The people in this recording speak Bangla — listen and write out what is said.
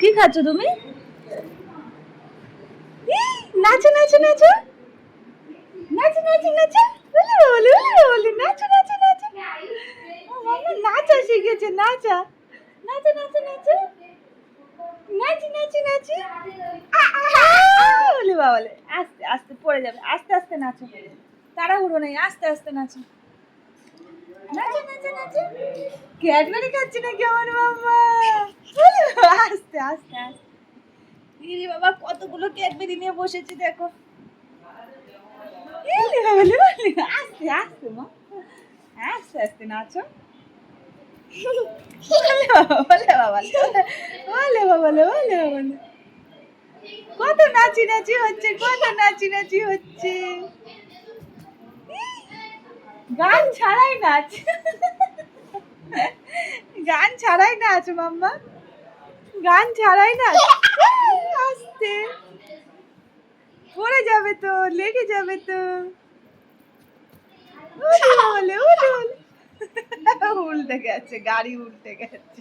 কি খাচ্ছ তুমি? নাচো নাচো নাচো নাচো নাচো নাচো, বলে বলে বলে নাচো নাচো নাচো। মাম্মা নাচা শিখেছে, নাচা নাচো নাচো নাচো নাচি নাচি নাচি। বলে বাবালে, আস্তে আস্তে পড়ে যাবে, আস্তে আস্তে নাচো, তাড়াহুড়ো নেই, আস্তে আস্তে নাচো নাচো নাচো নাচো। ক্যাডবেরি খাচ্ছি নাকি আমার মাম্মা? আস্তে আস্তে আস্তে। ইরে বাবা, কতগুলো ক্যাডবেরি নিয়ে বসেছি দেখো। আস্তে আস্তে মা, আস্তে আস্তে নাচো। বলে বাবা, বলে বাবা, বলে বাবা, কত নাচি নাচি হচ্ছে, কত নাচি নাচি হচ্ছে। গান ছাড়াই নাচ, গান ছাড়াই নাচ মাম্মা, গান ছাড়াই নাচ। আস্তে, পড়ে যাবে তো, লেগে যাবে তো। বলে বলে উল্টে গেছে, গাড়ি উল্টে গেছে।